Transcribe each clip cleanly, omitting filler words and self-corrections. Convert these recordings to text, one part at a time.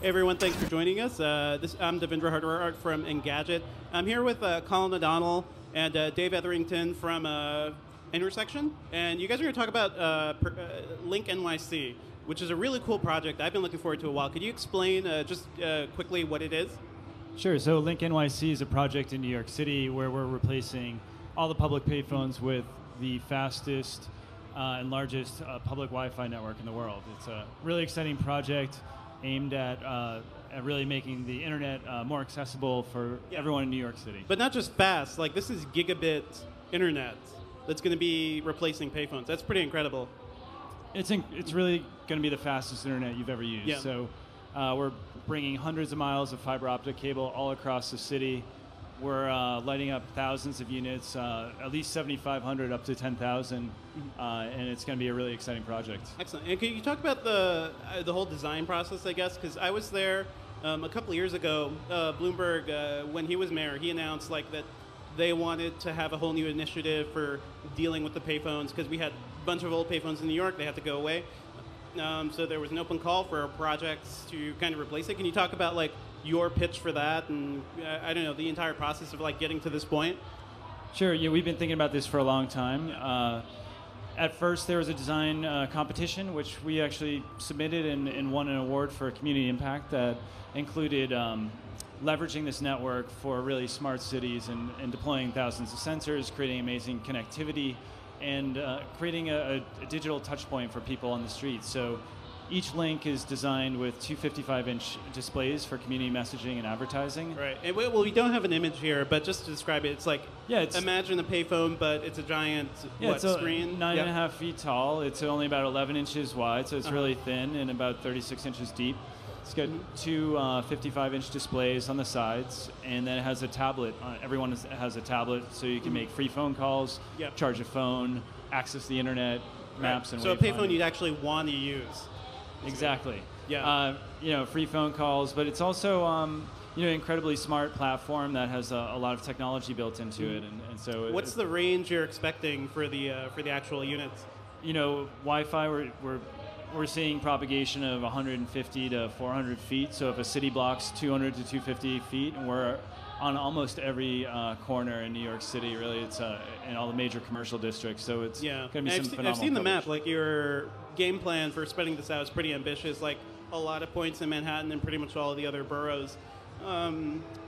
Hey everyone, thanks for joining us. I'm Devindra Hardawar from Engadget. I'm here with Colin O'Donnell and Dave Etherington from Intersection, and you guys are going to talk about Link NYC, which is a really cool project I've been looking forward to a while. Could you explain just quickly what it is? Sure. So Link NYC is a project in New York City where we're replacing all the public payphones with the fastest and largest public Wi-Fi network in the world. It's a really exciting project aimed at really making the internet more accessible for everyone in New York City. But not just fast, like this is gigabit internet that's going to be replacing payphones. That's pretty incredible. It's really going to be the fastest internet you've ever used. Yeah. So we're bringing hundreds of miles of fiber optic cable all across the city. We're lighting up thousands of units, at least 7,500 up to 10,000, and it's going to be a really exciting project. Excellent. And can you talk about the whole design process, I guess? Because I was there a couple of years ago. Bloomberg, when he was mayor, he announced like that they wanted to have a whole new initiative for dealing with the payphones because we had a bunch of old payphones in New York. They had to go away. So there was an open call for projects to kind of replace it. Can you talk about like your pitch for that and I don't know, the entire process of like getting to this point? Sure. Yeah, we've been thinking about this for a long time. At first, there was a design competition, which we actually submitted and won an award for community impact that included leveraging this network for really smart cities and deploying thousands of sensors, creating amazing connectivity, and creating a digital touch point for people on the street. So each link is designed with two 55-inch displays for community messaging and advertising. Right. And well, we don't have an image here, but just to describe it, it's like imagine a payphone, but it's a giant screen? 9.5 feet tall. It's only about 11 inches wide, so it's really thin and about 36 inches deep. It's got two 55-inch displays on the sides, and then it has a tablet. Everyone has a tablet, so you can make free phone calls, charge a phone, access the internet, maps, and so a payphone you'd actually want to use. Exactly. Yeah. Free phone calls, but it's also an incredibly smart platform that has a lot of technology built into it, and so. What's the range you're expecting for the actual units? Wi-Fi we're seeing propagation of 150 to 400 feet. So if a city blocks 200 to 250 feet, and we're on almost every corner in New York City, really, it's in all the major commercial districts. So it's going to be some phenomenal I've seen the map. coverage. Like your game plan for spreading this out is pretty ambitious. Like a lot of points in Manhattan and pretty much all the other boroughs.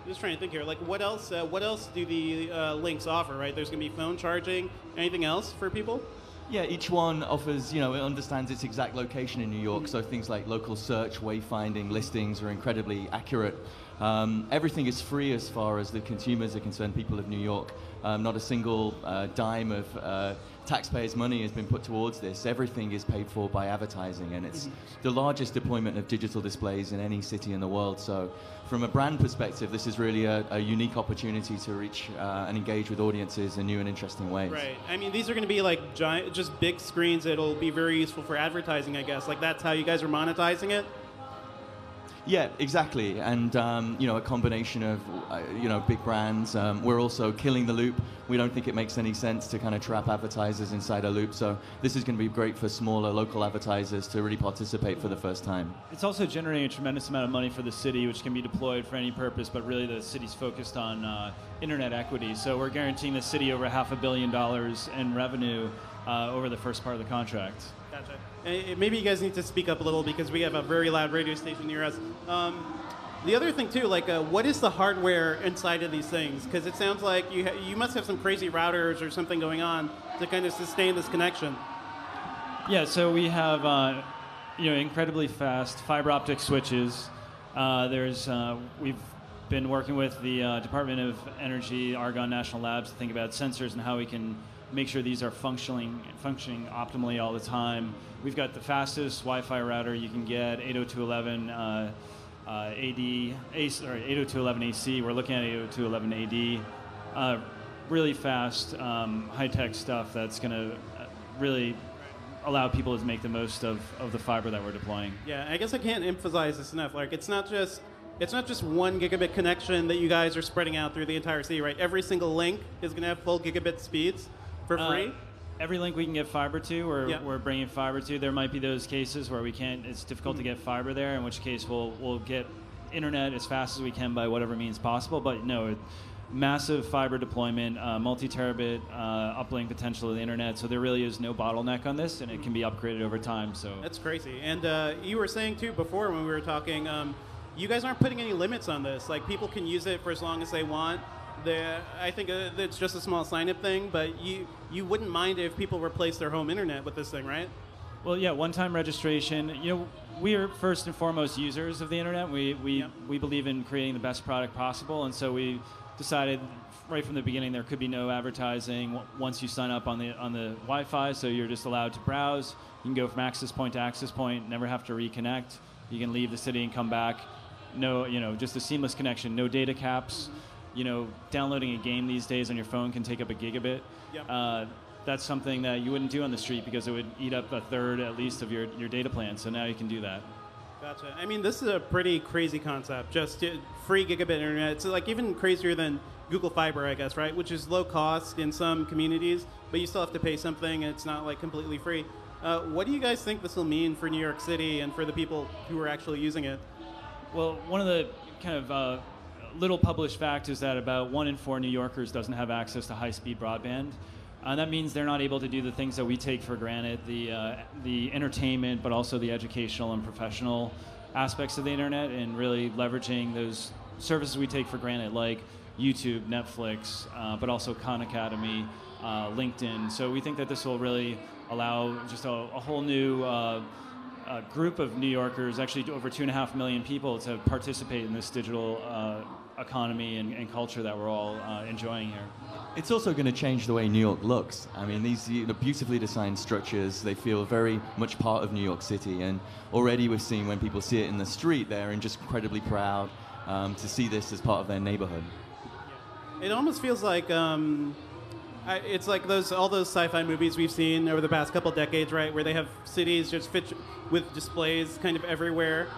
Just trying to think here. Like what else? What else do the links offer? Right? There's going to be phone charging. Anything else for people? Yeah, each one offers, it understands its exact location in New York, so things like local search, wayfinding, listings are incredibly accurate. Everything is free as far as the consumers are concerned, people of New York. Not a single dime of taxpayers' money has been put towards this. Everything is paid for by advertising, and it's the largest deployment of digital displays in any city in the world. So from a brand perspective, this is really a unique opportunity to reach and engage with audiences in new and interesting ways. Right. I mean, these are going to be like giant, just big screens that'll be very useful for advertising, I guess. Like that's how you guys are monetizing it? Yeah, exactly, and a combination of big brands. We're also killing the loop. We don't think it makes any sense to kind of trap advertisers inside a loop. So this is going to be great for smaller local advertisers to really participate for the first time. It's also generating a tremendous amount of money for the city, which can be deployed for any purpose. But really, the city's focused on internet equity. So we're guaranteeing the city over $500 million in revenue over the first part of the contract. Gotcha. Maybe you guys need to speak up a little because we have a very loud radio station near us. The other thing too, like what is the hardware inside of these things? Because it sounds like you must have some crazy routers or something going on to kind of sustain this connection. Yeah, so we have incredibly fast fiber optic switches. We've been working with the Department of Energy, Argonne National Labs to think about sensors and how we can make sure these are functioning optimally all the time. We've got the fastest Wi-Fi router you can get, 802.11 AC. We're looking at 802.11 AD. Really fast, high-tech stuff that's going to really allow people to make the most of the fiber that we're deploying. Yeah, I guess I can't emphasize this enough. Like, it's not just 1 gigabit connection that you guys are spreading out through the entire city, right? Every single link is going to have full gigabit speeds for free. every link we can get fiber to, Yeah. we're bringing fiber to. There might be those cases where we can't. It's difficult to get fiber there, in which case we'll get internet as fast as we can by whatever means possible. But no, massive fiber deployment, multi-terabit uplink potential of the internet. So there really is no bottleneck on this, and it can be upgraded over time. So That's crazy. And you were saying too before when we were talking, you guys aren't putting any limits on this. Like people can use it for as long as they want. I think it's just a small sign-up thing, but you wouldn't mind if people replace their home internet with this thing, right? Well, yeah, one-time registration. You know, we are first and foremost users of the internet. We believe in creating the best product possible, and so we decided right from the beginning there could be no advertising once you sign up on the Wi-Fi. So you're just allowed to browse. You can go from access point to access point, never have to reconnect. You can leave the city and come back. No, just a seamless connection. No data caps. Downloading a game these days on your phone can take up a gigabit. Yep. That's something that you wouldn't do on the street because it would eat up a third at least of your data plan. So now you can do that. Gotcha. I mean, this is a pretty crazy concept. Just free gigabit internet. It's like even crazier than Google Fiber, I guess, right? Which is low cost in some communities, but you still have to pay something, and it's not like completely free. What do you guys think this will mean for New York City and for the people who are actually using it? Well, one of the kind of little published fact is that about 1 in 4 New Yorkers doesn't have access to high-speed broadband. That means they're not able to do the things that we take for granted, the entertainment, but also the educational and professional aspects of the internet, and really leveraging those services we take for granted, like YouTube, Netflix, but also Khan Academy, LinkedIn. So we think that this will really allow just a whole new group of New Yorkers, actually over 2.5 million people, to participate in this digital economy and culture that we're all enjoying here. It's also going to change the way New York looks. I mean, these beautifully designed structures, they feel very much part of New York City. And already we've seen when people see it in the street, they're just incredibly proud to see this as part of their neighborhood. It almost feels like it's like all those sci-fi movies we've seen over the past couple decades, right, where they have cities just fit with displays kind of everywhere.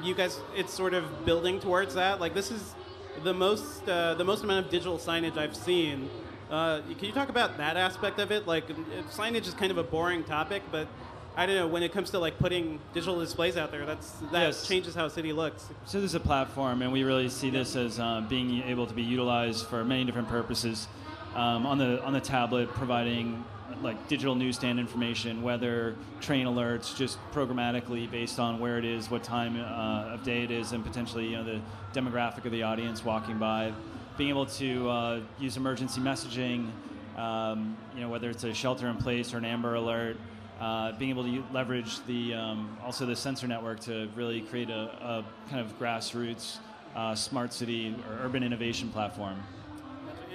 You guys, it's sort of building towards that. Like this is the most amount of digital signage I've seen. Can you talk about that aspect of it? Like signage is kind of a boring topic, but I don't know, when it comes to like putting digital displays out there, that Yes. changes how a city looks. So this is a platform, and we really see this as being able to be utilized for many different purposes. On the tablet, providing like digital newsstand information, weather, train alerts, just programmatically based on where it is, what time of day it is, and potentially the demographic of the audience walking by. Being able to use emergency messaging, whether it's a shelter in place or an Amber Alert. Being able to leverage also the sensor network to really create a kind of grassroots smart city or urban innovation platform.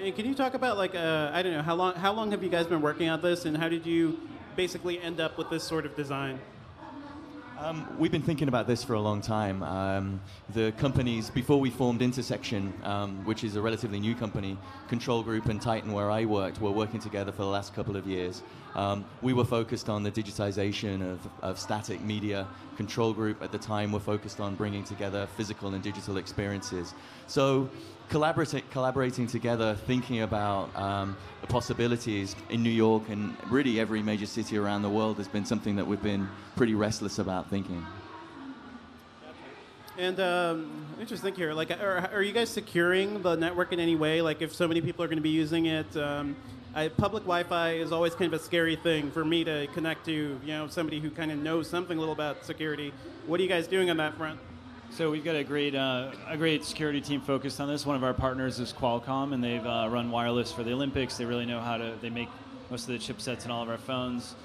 And can you talk about like I don't know, how long have you guys been working on this, and how did you basically end up with this sort of design? We've been thinking about this for a long time. The companies, before we formed Intersection, which is a relatively new company, Control Group and Titan, where I worked, were working together for the last couple of years. We were focused on the digitization of static media. Control Group at the time were focused on bringing together physical and digital experiences. So collaborating together, thinking about the possibilities in New York and really every major city around the world has been something that we've been pretty restless about thinking. And let me just think here. Like, are you guys securing the network in any way? Like, if so many people are going to be using it, public Wi-Fi is always kind of a scary thing for me to connect to. Somebody who kind of knows something a little about security. What are you guys doing on that front? So we've got a great security team focused on this. One of our partners is Qualcomm, and they've run wireless for the Olympics. They really know they make most of the chipsets in all of our phones.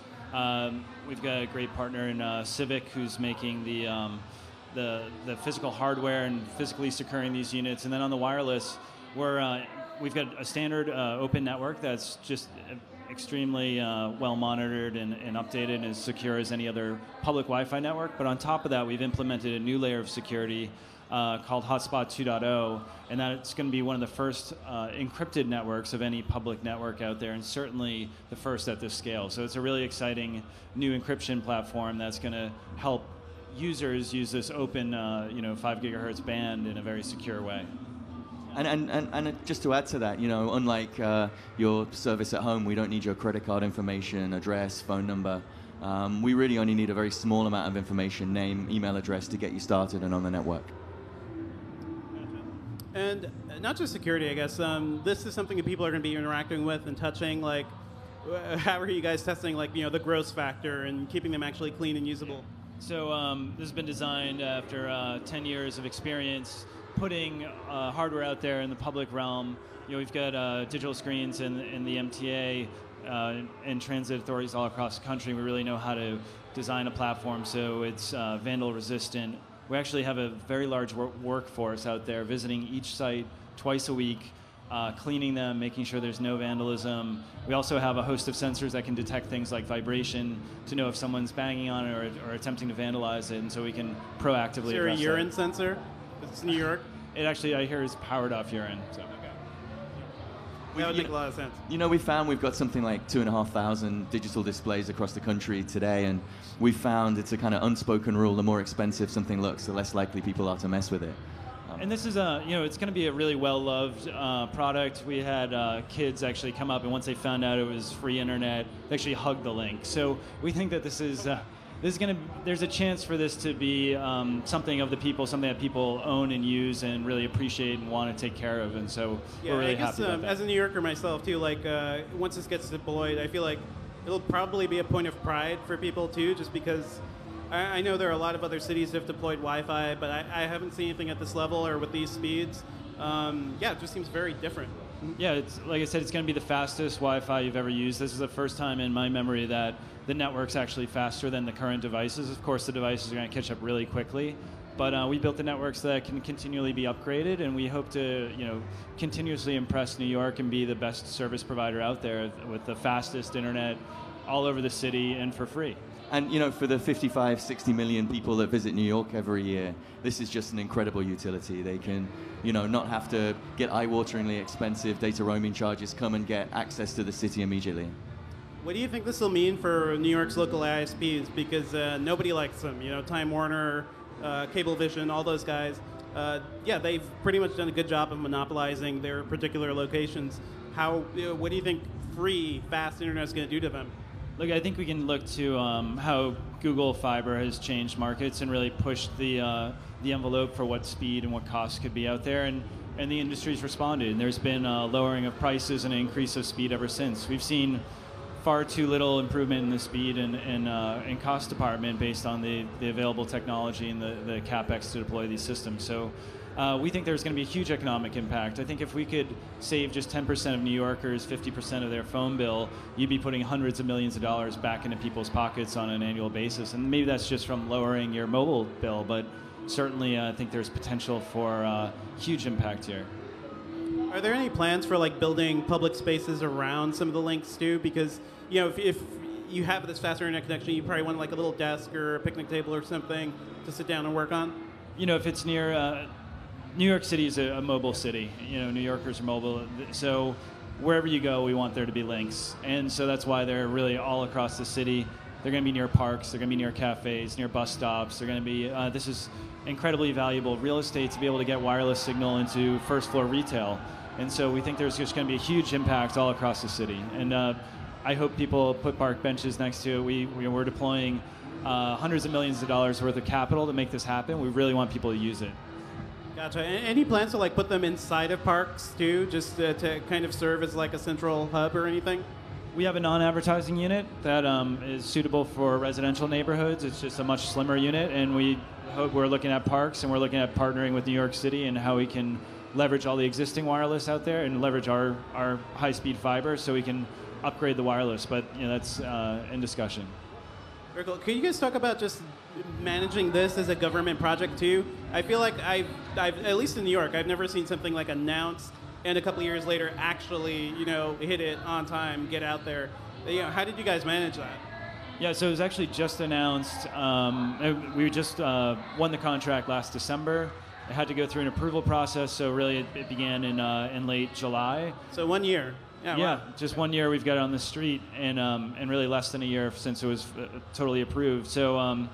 We've got a great partner in Civic, who's making the physical hardware and physically securing these units. And then on the wireless, we've got a standard open network that's just extremely well monitored and updated and as secure as any other public Wi-Fi network. But on top of that, we've implemented a new layer of security called Hotspot 2.0, and that's going to be one of the first encrypted networks of any public network out there, and certainly the first at this scale. So it's a really exciting new encryption platform that's going to help users use this open 5 gigahertz band in a very secure way. And just to add to that, you know, unlike your service at home, we don't need your credit card information, address, phone number. We really only need a very small amount of information, name, email address, to get you started and on the network. And not just security, I guess. This is something that people are going to be interacting with and touching. Like, how are you guys testing, like, you know, the gross factor and keeping them actually clean and usable? So this has been designed after 10 years of experience putting hardware out there in the public realm. You know, we've got digital screens in the MTA and transit authorities all across the country. We really know how to design a platform so it's vandal resistant. We actually have a very large workforce out there visiting each site twice a week, cleaning them, making sure there's no vandalism. We also have a host of sensors that can detect things like vibration to know if someone's banging on it or attempting to vandalize it, and so we can proactively address that. Is there a urine sensor? It's New York. It actually, I hear, is powered off urine. So. That would make a lot of sense. You know, we've got something like 2,500 digital displays across the country today, and we found it's a kind of unspoken rule: the more expensive something looks, the less likely people are to mess with it. And this is it's going to be a really well-loved product. We had kids actually come up, and once they found out it was free internet, they actually hugged the link. So we think that there's a chance for this to be something of the people, something that people own and use and really appreciate and want to take care of. And so we're really happy about that. As a New Yorker myself too, like once this gets deployed, I feel like it'll probably be a point of pride for people too, just because I know there are a lot of other cities that have deployed Wi-Fi, but I haven't seen anything at this level or with these speeds. It just seems very different. Yeah, it's, like I said, it's going to be the fastest Wi-Fi you've ever used. This is the first time in my memory that the network's actually faster than the current devices. Of course, the devices are going to catch up really quickly, but we built the network so that it can continually be upgraded, and we hope to, continuously impress New York and be the best service provider out there with the fastest internet all over the city and for free. And for the 55, 60 million people that visit New York every year, this is just an incredible utility. They can, not have to get eye-wateringly expensive data roaming charges, come and get access to the city immediately. What do you think this will mean for New York's local ISPs? Because nobody likes them. Time Warner, Cablevision, all those guys. They've pretty much done a good job of monopolizing their particular locations. What do you think free, fast internet is going to do to them? Look, I think we can look to how Google Fiber has changed markets and really pushed the envelope for what speed and what costs could be out there, and the industry's responded. And there's been a lowering of prices and an increase of speed ever since. We've seen far too little improvement in the speed and cost department based on the available technology and the CapEx to deploy these systems. So we think there's going to be a huge economic impact. I think if we could save just 10% of New Yorkers 50% of their phone bill, you'd be putting hundreds of millions of dollars back into people's pockets on an annual basis. And maybe that's just from lowering your mobile bill, but certainly I think there's potential for huge impact here. Are there any plans for building public spaces around some of the links too? Because if you have this faster internet connection, you probably want a little desk or a picnic table or something to sit down and work on. If it's near New York City is a mobile city. New Yorkers are mobile, so wherever you go, we want there to be links, and so that's why they're really all across the city. They're going to be near parks. They're going to be near cafes, near bus stops. They're going to be. This is incredibly valuable real estate to be able to get wireless signal into first floor retail, and so we think there's just going to be a huge impact all across the city. And I hope people put park benches next to it. We're deploying hundreds of millions of dollars worth of capital to make this happen. We really want people to use it. Gotcha. Any plans to put them inside of parks too, just to kind of serve as a central hub or anything? We have a non-advertising unit that is suitable for residential neighborhoods. It's just a much slimmer unit, and we're looking at parks, and we're looking at partnering with New York City and how we can leverage all the existing wireless out there and leverage our high-speed fiber so we can upgrade the wireless. But that's in discussion. Very cool. Can you guys talk about just managing this as a government project too? I feel like I've at least in New York, I've never seen something announced and a couple of years later actually, hit it on time, get out there. How did you guys manage that? Yeah, so it was actually just announced. We just won the contract last December. It had to go through an approval process, so really it began in late July. So 1 year. Yeah, wow. Just 1 year we've got it on the street, and really less than a year since it was totally approved. So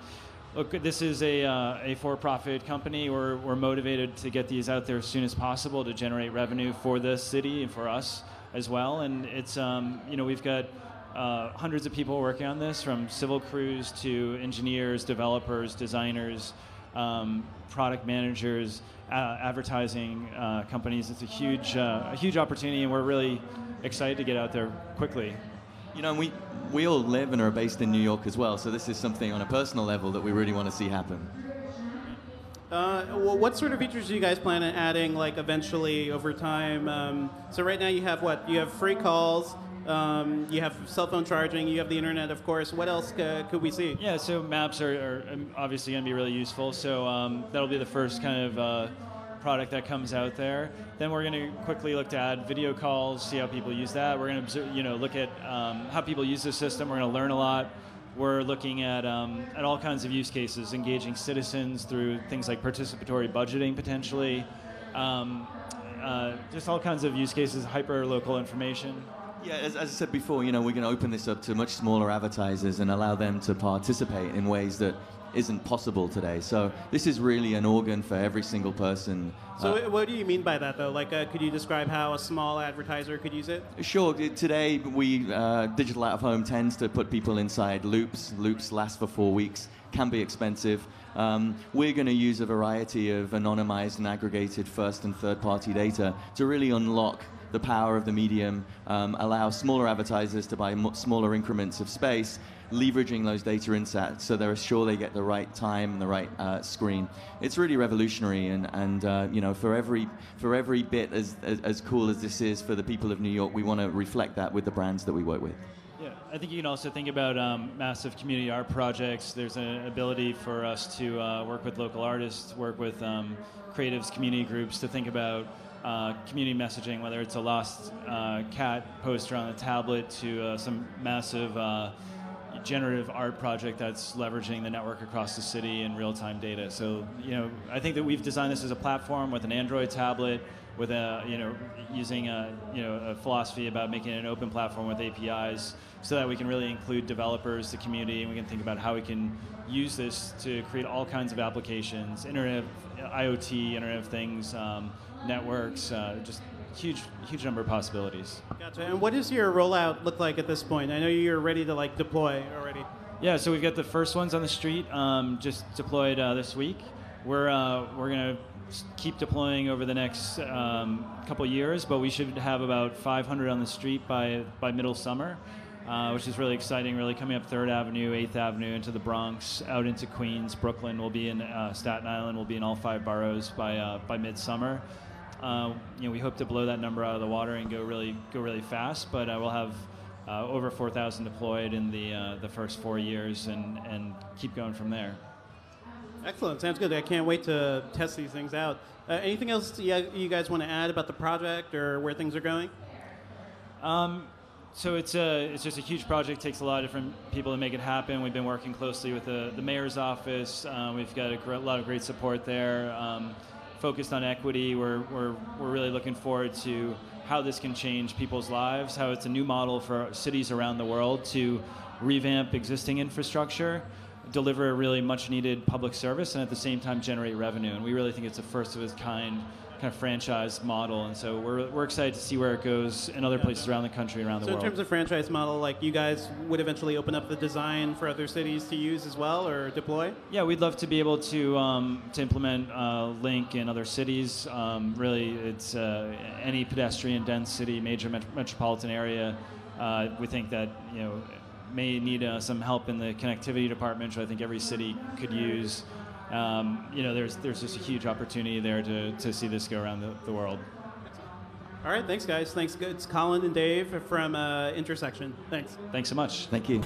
Look, this is a for-profit company. We're motivated to get these out there as soon as possible to generate revenue for the city and for us as well. And it's we've got hundreds of people working on this, from civil crews to engineers, developers, designers, product managers, advertising companies. It's a huge opportunity, and we're really excited to get out there quickly. You know, we all live and are based in New York as well, so this is something on a personal level that we really want to see happen. Well, what sort of features do you guys plan on adding, like, eventually over time? So right now you have what? You have free calls, you have cell phone charging, you have the internet, of course. What else could we see? Yeah, so maps are obviously going to be really useful. So that'll be the first kind of product that comes out there. Then we're going to quickly look to add video calls, see how people use that. We're going to look at how people use the system. We're going to learn a lot. We're looking at all kinds of use cases, engaging citizens through things like participatory budgeting potentially, just all kinds of use cases, hyper-local information. Yeah, as I said before, we're going to open this up to much smaller advertisers and allow them to participate in ways that isn't possible today. So this is really an organ for every single person. So what do you mean by that, though? Like, could you describe how a small advertiser could use it? Sure. Today, digital out-of-home tends to put people inside loops. Loops last for 4 weeks, can be expensive. We're going to use a variety of anonymized and aggregated first and third-party data to really unlock the power of the medium, allow smaller advertisers to buy smaller increments of space, leveraging those data insights so they're sure they get the right time and the right screen. It's really revolutionary, and for every bit as cool as this is for the people of New York, we want to reflect that with the brands that we work with. Yeah, I think you can also think about massive community art projects. There's an ability for us to work with local artists, work with creatives, community groups to think about community messaging, whether it's a lost cat poster on a tablet to some massive generative art project that's leveraging the network across the city and real-time data. So, I think that we've designed this as a platform with an Android tablet, with using a philosophy about making it an open platform with APIs, so that we can really include developers, the community, and we can think about how we can use this to create all kinds of applications, Internet, IoT, Internet of Things, networks, just huge number of possibilities. Gotcha. And what does your rollout look like at this point? I know you're ready to deploy already. Yeah, so we've got the first ones on the street, just deployed this week. We're going to keep deploying over the next couple years, but we should have about 500 on the street by middle summer, which is really exciting. Really coming up 3rd Avenue, 8th Avenue, into the Bronx, out into Queens, Brooklyn. We'll be in Staten Island. We'll be in all 5 boroughs by midsummer. We hope to blow that number out of the water and go really fast, but we'll have over 4,000 deployed in the first 4 years and keep going from there. Excellent. Sounds good. I can't wait to test these things out. Anything else you guys want to add about the project or where things are going? So it's just a huge project. Takes a lot of different people to make it happen. We've been working closely with the mayor's office. We've got a lot of great support there. Focused on equity. We're really looking forward to how this can change people's lives, how it's a new model for cities around the world to revamp existing infrastructure, deliver a really much needed public service, and at the same time generate revenue. And we really think it's a first of its kind of franchise model, and so we're excited to see where it goes in other places around the country, around the world. So in terms of franchise model, you guys would eventually open up the design for other cities to use as well, or deploy? Yeah, we'd love to be able to implement Link in other cities. Really, it's any pedestrian dense city, major metropolitan area. We think that may need some help in the connectivity department, which I think every city could use. There's just a huge opportunity there to see this go around the world. All right, thanks, guys. Thanks. It's Colin and Dave from Intersection. Thanks. Thanks so much. Thank you.